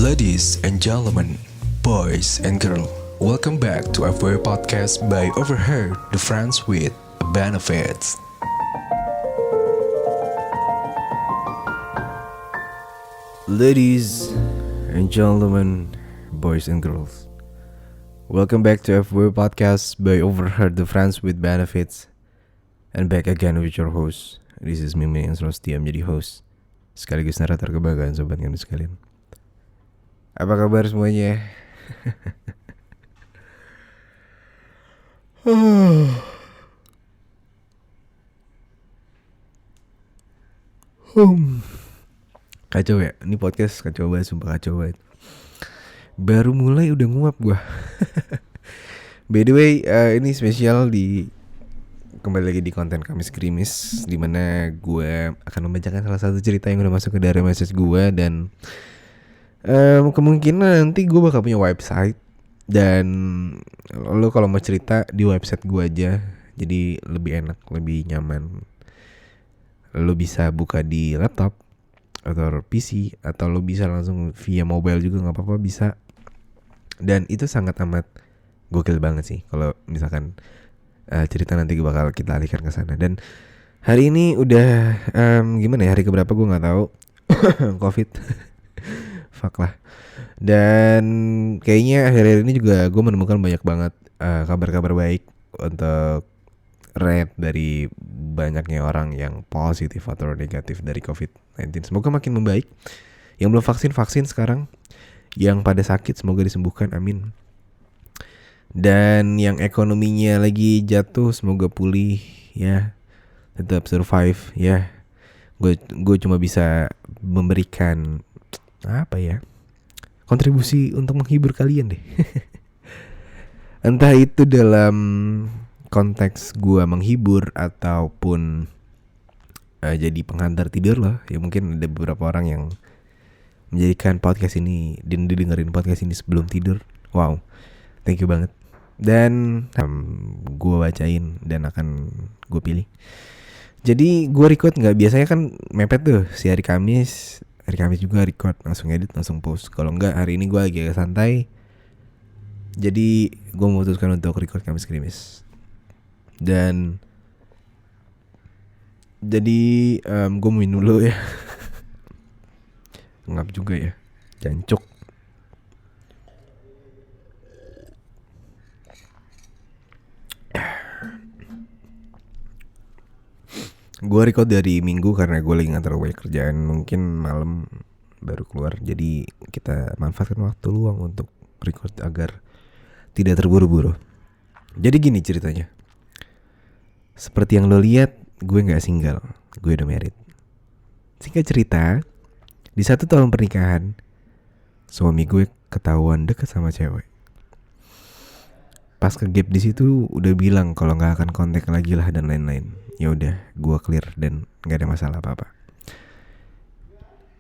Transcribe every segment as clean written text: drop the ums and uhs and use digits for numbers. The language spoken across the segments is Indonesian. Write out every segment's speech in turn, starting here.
Ladies and gentlemen, boys and girls, welcome back to our podcast by Overheard, the Friends with Benefits. Ladies and gentlemen, boys and girls, welcome back to FW Podcast by Overheard the Friends with Benefits. And back again with your host. This is Mimi yang selalu setia menjadi host sekaligus narator kebanggaan sobat kami sekalian. Apa kabar semuanya? Kacau ya, ini podcast kacau banget, sumpah kacau banget. Baru mulai udah nguap gua. By the way, ini spesial kembali lagi di konten Kamis Krimis, dimana gue akan membacakan salah satu cerita yang udah masuk ke dari message gue. Dan kemungkinan nanti gue bakal punya website. Dan lo kalau mau cerita di website gue aja, jadi lebih enak, lebih nyaman. Lo bisa buka di laptop atau PC, atau lo bisa langsung via mobile juga, gak apa-apa, bisa. Dan itu sangat amat gokil banget sih kalau misalkan cerita nanti bakal kita alihkan ke sana. Dan hari ini udah gimana ya, hari keberapa gue nggak tahu. Covid, fuck lah. Dan kayaknya akhir-akhir ini juga gue menemukan banyak banget kabar-kabar baik untuk rate dari banyaknya orang yang positif atau negatif dari COVID-19. Semoga makin membaik. Yang belum vaksin sekarang, yang pada sakit semoga disembuhkan, amin. Dan yang ekonominya lagi jatuh semoga pulih ya, tetap survive ya. Gue cuma bisa memberikan apa ya, kontribusi untuk menghibur kalian deh. Entah itu dalam konteks gue menghibur ataupun jadi penghantar tidur loh. Ya mungkin ada beberapa orang yang menjadikan podcast ini dan dengerin podcast ini sebelum tidur. Wow, thank you banget. Dan gue bacain dan akan gue pilih. Jadi gue record gak, biasanya kan mepet tuh si hari Kamis juga record, langsung edit, langsung post. Kalau enggak, hari ini gue lagi agak santai, jadi gue memutuskan untuk record Kamis Krimis. Dan jadi gue mau minum dulu ya. Ngap juga ya, jancuk. Gue record dari Minggu karena gue lagi ngantar banyak kerjaan. Mungkin malam baru keluar, jadi kita manfaatkan waktu luang untuk record agar tidak terburu-buru. Jadi gini ceritanya. Seperti yang lo lihat, gue gak single, gue udah married. Singkat cerita, di 1 tahun pernikahan, suami gue ketahuan deket sama cewek. Pas ke gap di situ udah bilang kalau nggak akan kontak lagi lah dan lain-lain. Ya udah, gue clear dan nggak ada masalah apa-apa.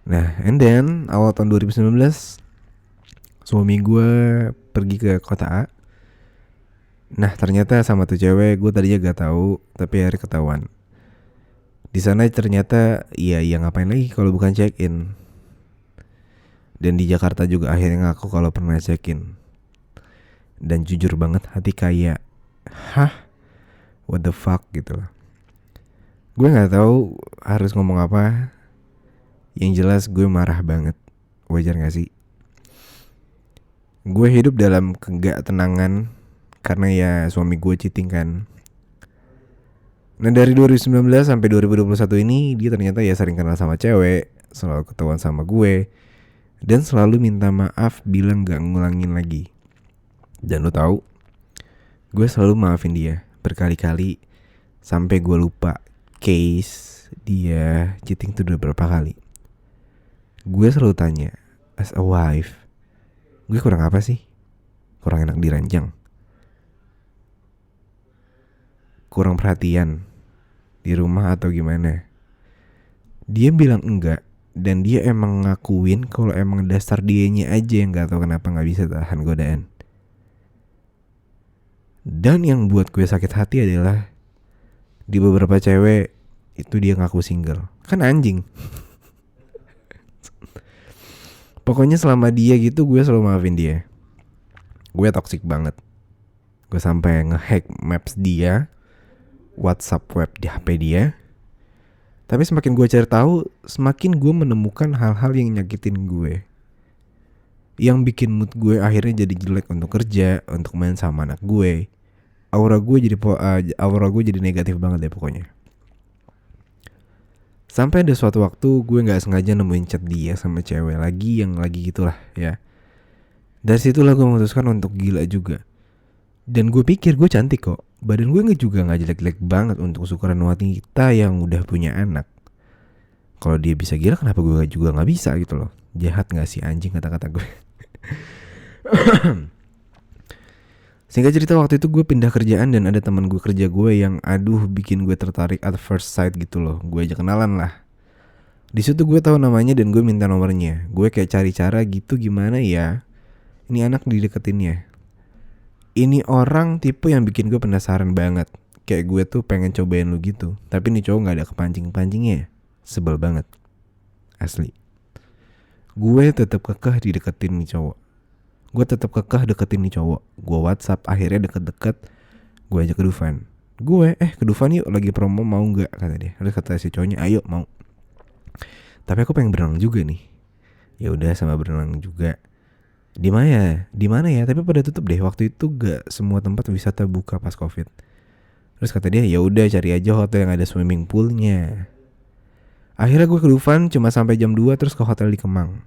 Nah, and then awal tahun 2019 suami gue pergi ke kota A. Nah, ternyata sama tuh cewek gue tadinya gak tahu, tapi akhirnya ketahuan. Di sana ternyata ya ngapain lagi kalau bukan check in. Dan di Jakarta juga akhirnya ngaku kalau pernah check in. Dan jujur banget hati kayak, what the fuck gitu loh. Gue gak tahu harus ngomong apa. Yang jelas gue marah banget. Wajar gak sih? Gue hidup dalam kegak-tenangan karena ya suami gue cheating kan. Nah dari 2019 sampai 2021 ini dia ternyata ya sering kenal sama cewek, selalu ketahuan sama gue, dan selalu minta maaf bilang gak ngulangin lagi. Dan lo tahu, gue selalu maafin dia berkali-kali sampai gue lupa case dia cheating tuh udah berapa kali. Gue selalu tanya, as a wife, gue kurang apa sih? Kurang enak diranjang? Kurang perhatian di rumah atau gimana? Dia bilang enggak, dan dia emang ngakuin kalau emang dasar dianya aja yang gak tahu kenapa gak bisa tahan godaan. Dan yang buat gue sakit hati adalah di beberapa cewek itu dia ngaku single. Kan anjing. Pokoknya selama dia gitu gue selalu maafin dia. Gue toxic banget. Gue sampai ngehack maps dia, WhatsApp web di HP dia. Tapi semakin gue cari tahu, semakin gue menemukan hal-hal yang nyakitin gue, yang bikin mood gue akhirnya jadi jelek untuk kerja, untuk main sama anak gue. Aura gue jadi negatif banget deh pokoknya. Sampai ada suatu waktu gue gak sengaja nemuin chat dia sama cewek lagi yang lagi gitulah ya. Dari situlah gue memutuskan untuk gila juga. Dan gue pikir gue cantik kok. Badan gue juga gak jelek-jelek banget untuk ukuran wanita yang udah punya anak. Kalau dia bisa gila, kenapa gue juga gak bisa gitu loh. Jahat gak sih anjing kata-kata gue. Singkat cerita, waktu itu gue pindah kerjaan dan ada teman gue kerja gue yang bikin gue tertarik at first sight gitu loh. Gue aja kenalan lah. Di situ gue tahu namanya dan gue minta nomornya. Gue kayak cari cara gitu, gimana ya ini anak dideketinnya. Ini orang tipe yang bikin gue penasaran banget. Kayak gue tuh pengen cobain lu gitu. Tapi nih cowok gak ada kepancing-pancingnya. Sebel banget. Asli. Gue tetap kekeh dideketin nih cowok. Gue WhatsApp, akhirnya deket-deket. Gue ajak ke Dufan. Ke Dufan yuk, lagi promo, mau gak? Kata dia. Terus kata si cowoknya, ayo mau. Tapi aku pengen berenang juga nih. Ya udah, sama berenang juga. Di mana ya? Tapi pada tutup deh. Waktu itu gak semua tempat wisata buka pas Covid. Terus kata dia, ya udah cari aja hotel yang ada swimming poolnya. Akhirnya gue ke Dufan cuma sampai jam 2 terus ke hotel di Kemang.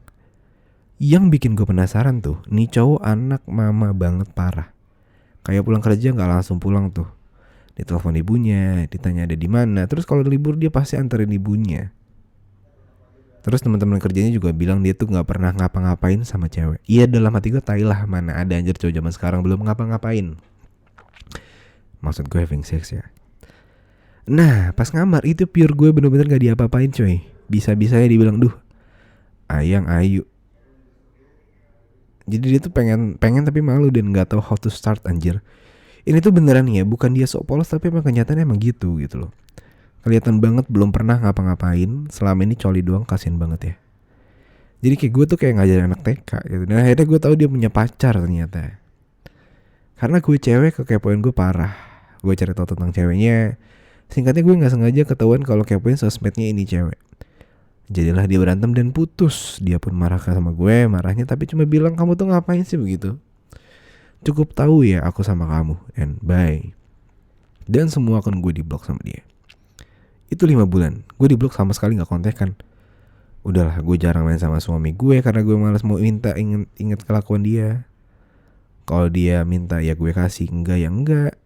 Yang bikin gue penasaran tuh, nih cowok anak mama banget parah. Kayak pulang kerja gak langsung pulang tuh. Ditelepon ibunya, ditanya ada di mana. Terus kalau libur dia pasti anterin ibunya. Terus teman-teman kerjanya juga bilang dia tuh gak pernah ngapa-ngapain sama cewek. Iya, dalam hati gue tai lah, mana ada anjir cowok zaman sekarang belum ngapa-ngapain. Maksud gue having sex ya. Nah pas ngamar itu pure gue bener-bener gak diapa-apain coy. Bisa-bisanya dibilang duh ayang ayu. Jadi dia tuh pengen tapi malu dan gak tahu how to start anjir. Ini tuh beneran ya, bukan dia sok polos tapi emang kenyataannya emang gitu loh. Kelihatan banget belum pernah ngapa-ngapain. Selama ini coli doang, kasian banget ya. Jadi kayak gue tuh kayak ngajarin anak TK gitu. Dan akhirnya gue tahu dia punya pacar ternyata. Karena gue cewek, kekepoin gue parah. Gue cari tahu tentang ceweknya. Singkatnya gue gak sengaja ketahuan kalau kepoin sosmednya ini cewek. Jadilah dia berantem dan putus. Dia pun marah sama gue. Marahnya tapi cuma bilang, kamu tuh ngapain sih begitu? Cukup tahu ya aku sama kamu. And bye. Dan semua akun gue diblok sama dia. Itu 5 bulan. Gue diblok sama sekali gak kontekan. Udahlah, gue jarang main sama suami gue karena gue malas mau minta inget kelakuan dia. Kalau dia minta ya gue kasih, enggak ya enggak.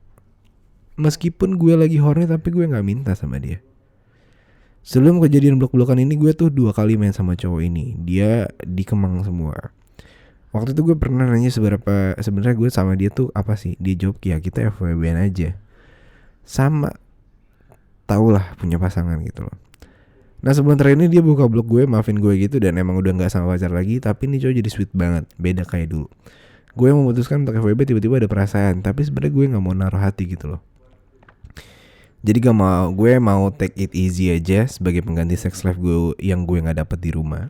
Meskipun gue lagi horny tapi gue gak minta sama dia. Sebelum kejadian blok-blokan ini gue tuh 2 kali main sama cowok ini. Dia di Kemang semua. Waktu itu gue pernah nanya sebenarnya gue sama dia tuh apa sih. Dia jawab ya kita FWB-an aja. Sama, tau lah punya pasangan gitu loh. Nah sebentar ini dia buka blog gue, maafin gue gitu. Dan emang udah gak sama pacar lagi. Tapi ini cowok jadi sweet banget, beda kayak dulu. Gue memutuskan untuk FWB, tiba-tiba ada perasaan. Tapi sebenarnya gue gak mau naruh hati gitu loh. Jadi gue mau take it easy aja sebagai pengganti sex life gue yang gue gak dapet di rumah.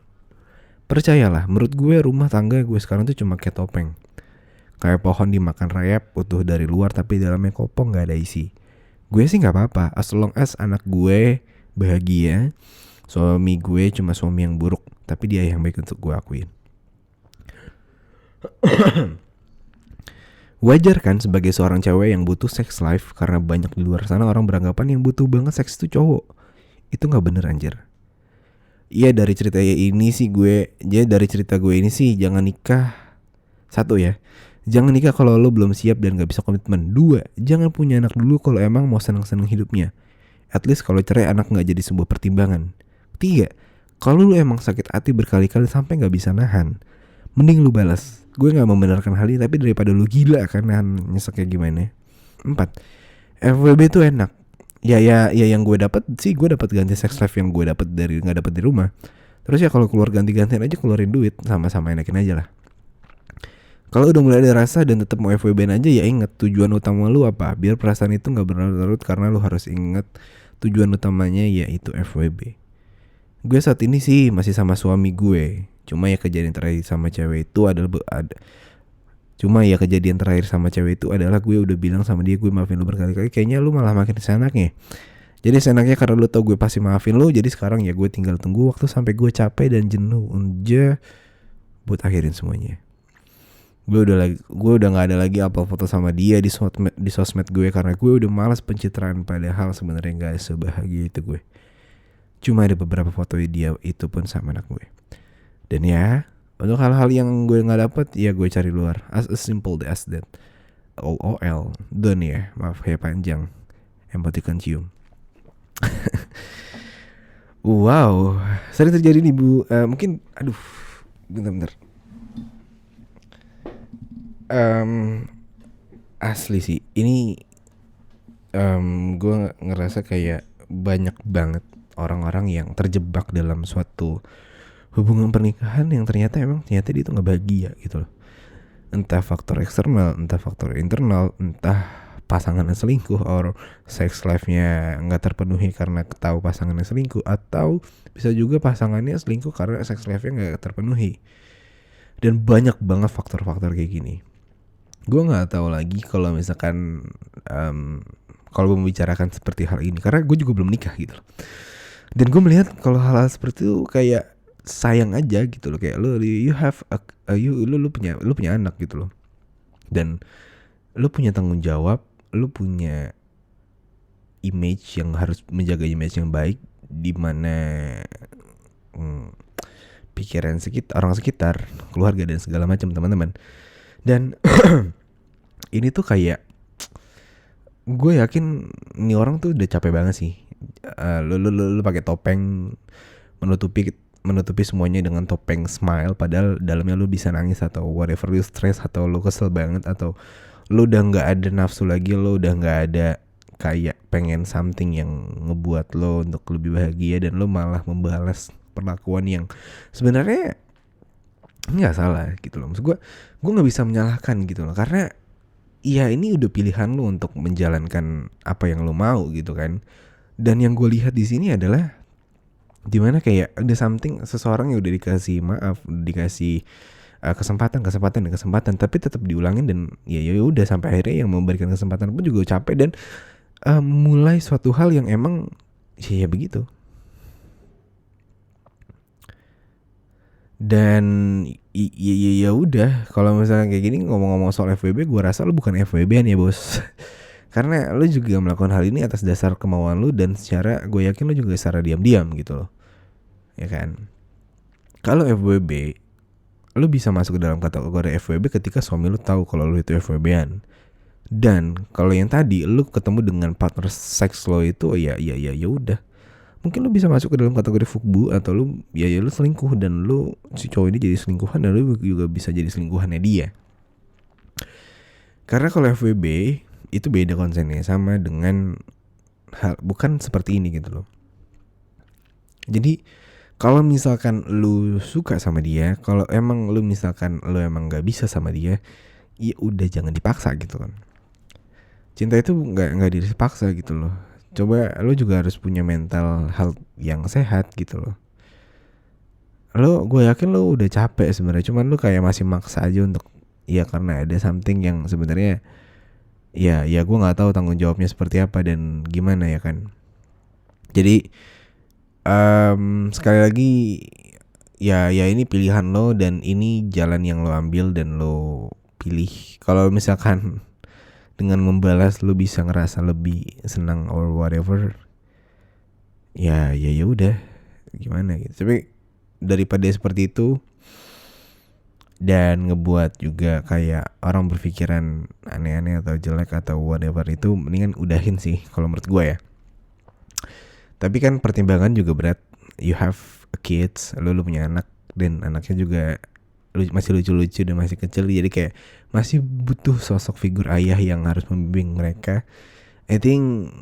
Percayalah, menurut gue rumah tangga gue sekarang tuh cuma kayak topeng. Kayak pohon dimakan rayap, utuh dari luar tapi dalamnya kopong gak ada isi. Gue sih gak apa-apa, as long as anak gue bahagia. Suami gue cuma suami yang buruk, tapi dia yang baik untuk gue akuin. Wajar kan sebagai seorang cewek yang butuh sex life. Karena banyak di luar sana orang beranggapan yang butuh banget seks itu cowok. Itu gak bener anjir. Iya dari cerita gue ini sih jangan nikah. 1 ya, jangan nikah kalau lo belum siap dan gak bisa komitmen. 2, jangan punya anak dulu kalau emang mau seneng-seneng hidupnya. At least kalau cerai anak gak jadi sebuah pertimbangan. 3, kalau lo emang sakit hati berkali-kali sampai gak bisa nahan, mending lu balas. Gue gak membenarkan hal ini, tapi daripada lu gila karena nyesek kayak gimana. 4, FWB tuh enak. Ya yang gue dapat sih, gue dapat ganti sex life yang gue dapat dari nggak dapat di rumah. Terus ya kalau keluar ganti-gantian aja, keluarin duit, sama-sama enakin aja lah. Kalau udah mulai ada rasa dan tetap mau FWB aja, ya inget tujuan utama lu apa. Biar perasaan itu gak berlarut-larut, karena lu harus inget tujuan utamanya yaitu FWB. Gue saat ini sih masih sama suami gue. Cuma ya kejadian terakhir sama cewek itu adalah gue udah bilang sama dia gue maafin lu berkali-kali. Kayaknya lu malah makin senaknya. Jadi senaknya karena lu tau gue pasti maafin lu. Jadi sekarang ya gue tinggal tunggu waktu sampai gue capek dan jenuh aja buat akhirin semuanya. Gue udah nggak ada lagi upload foto sama dia di sosmed gue karena gue udah malas pencitraan, padahal sebenarnya nggak sebahagia itu gue. Cuma ada beberapa foto dia itu pun sama anak gue. Dan ya untuk hal-hal yang gue nggak dapet ya gue cari luar. As simple as that. LOL. Don ya, maaf kayak panjang. Emoticon cium. Wow, sering terjadi nih Bu. Mungkin bentar. Asli sih ini gue ngerasa kayak banyak banget orang-orang yang terjebak dalam suatu hubungan pernikahan yang ternyata dia itu nggak bahagia gitu loh. Entah faktor eksternal, entah faktor internal, entah pasangannya selingkuh, or sex life-nya nggak terpenuhi karena tahu pasangannya selingkuh, atau bisa juga pasangannya selingkuh karena sex life-nya nggak terpenuhi. Dan banyak banget faktor-faktor kayak gini. Gue nggak tahu lagi kalau misalkan kalau membicarakan seperti hal ini, karena gue juga belum nikah gitu loh. Dan gue melihat kalau hal-hal seperti itu kayak sayang aja gitu loh, kayak lu punya anak gitu loh, dan lu punya tanggung jawab, lu punya image yang harus menjaga image yang baik, di mana pikiran orang sekitar, keluarga dan segala macam teman-teman. Dan ini tuh kayak gue yakin nih orang tuh udah capek banget sih. Lu pakai topeng menutupi semuanya dengan topeng smile, padahal dalamnya lu bisa nangis atau whatever, lu stress atau lu kesel banget, atau lu udah nggak ada nafsu lagi, lu udah nggak ada kayak pengen something yang ngebuat lo untuk lebih bahagia, dan lo malah membalas perlakuan yang sebenarnya nggak salah gitu loh. Maksud gue nggak bisa menyalahkan gitu loh, karena ya ini udah pilihan lo untuk menjalankan apa yang lo mau gitu kan. Dan yang gue lihat di sini adalah dimana kayak ada something, seseorang yang udah dikasih maaf, dikasih kesempatan, tapi tetap diulangin, dan ya udah sampai akhirnya yang memberikan kesempatan pun juga capek dan mulai suatu hal yang emang ya begitu. Dan ya udah, kalau misalnya kayak gini ngomong-ngomong soal FWB, gue rasa lu bukan FWB-an ya bos. Karena lu juga melakukan hal ini atas dasar kemauan lu, dan secara gue yakin lu juga secara diam-diam gitu loh, ya kan. Kalau FWB, lu bisa masuk ke dalam kategori FWB ketika suami lu tahu kalau lu itu FWB-an. Dan kalau yang tadi lu ketemu dengan partner seks lo itu ya udah, mungkin lu bisa masuk ke dalam kategori fuckbu, atau lu lu selingkuh dan lu si cowok ini jadi selingkuhan, dan lu juga bisa jadi selingkuhannya dia. Karena kalau FWB itu beda konsennya, sama dengan hal bukan seperti ini gitu loh. Jadi kalau misalkan lu suka sama dia, kalau emang lu misalkan lu emang nggak bisa sama dia, ya udah jangan dipaksa gitu kan. Cinta itu nggak dipaksa gitu loh. Coba lu juga harus punya mental health yang sehat gitu loh. Gue yakin lu udah capek sebenarnya, cuman lu kayak masih maksa aja untuk ya karena ada something yang sebenarnya ya gue nggak tahu tanggung jawabnya seperti apa dan gimana ya kan. Jadi sekali lagi ya ini pilihan lo, dan ini jalan yang lo ambil dan lo pilih. Kalau misalkan dengan membalas lu bisa ngerasa lebih senang or whatever, ya udah gimana gitu. Tapi daripada seperti itu dan ngebuat juga kayak orang berpikiran aneh-aneh atau jelek atau whatever, itu mendingan udahin sih kalau menurut gue ya. Tapi kan pertimbangan juga berat. You have a kids, lu punya anak, dan anaknya juga masih lucu-lucu dan masih kecil, jadi kayak masih butuh sosok figur ayah yang harus membimbing mereka. I think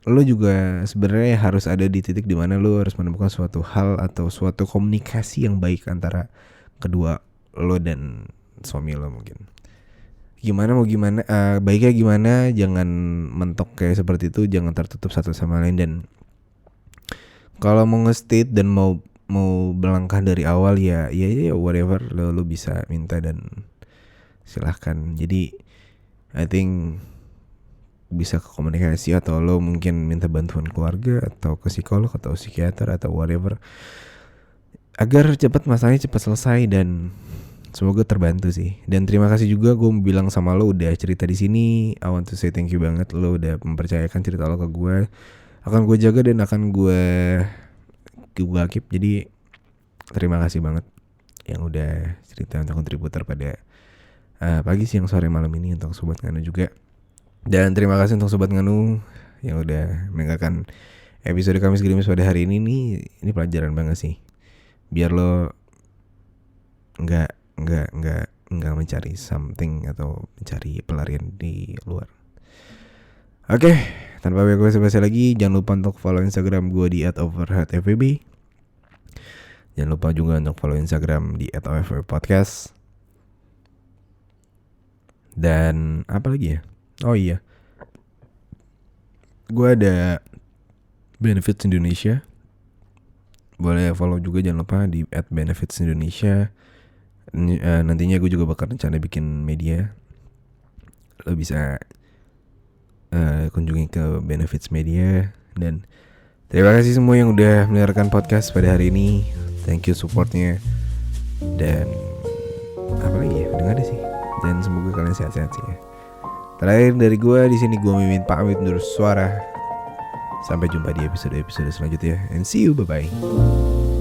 lo juga sebenarnya harus ada di titik dimana lo harus menemukan suatu hal atau suatu komunikasi yang baik antara kedua lo dan suami lo mungkin. Baiknya gimana, jangan mentok kayak seperti itu, jangan tertutup satu sama lain. Dan kalau mau nge-state dan mau mau melangkah dari awal ya whatever lo bisa minta dan silahkan. Jadi I think bisa ke komunikasi atau lo mungkin minta bantuan keluarga atau ke psikolog atau psikiater atau whatever agar cepat masalahnya cepat selesai dan semoga terbantu sih. Dan terima kasih juga gue mau bilang sama lo udah cerita di sini. I want to say thank you banget, lo udah mempercayakan cerita lo ke gue. Akan gue jaga dan akan gue keep. Jadi terima kasih banget yang udah cerita untuk kontributor pada pagi, siang, sore, malam ini untuk Sobat Nganu juga. Dan terima kasih untuk Sobat Nganu yang udah mendengarkan episode Kamis Gerimis pada hari ini nih. Ini pelajaran banget sih. Biar lo nggak mencari something atau mencari pelarian di luar. Oke, tanpa banyak basa-basi lagi, jangan lupa untuk follow Instagram gue di @overheardfvb. Jangan lupa juga untuk follow Instagram di @overheardpodcast. Dan apa lagi ya? Oh iya, gue ada Benefits Indonesia. Boleh follow juga, jangan lupa di @benefits Indonesia. Nantinya gue juga bakal rencana bikin media. Lo bisa kunjungi ke Benefits Media. Dan terima kasih semua yang udah mendengarkan podcast pada hari ini. Thank you supportnya. Dan apa lagi ya? Udah gak ada sih. Dan semoga kalian sehat-sehat sih ya. Terakhir dari gue di sini, gue Mimin pamit undur suara. Sampai jumpa di episode selanjutnya. And see you, bye bye.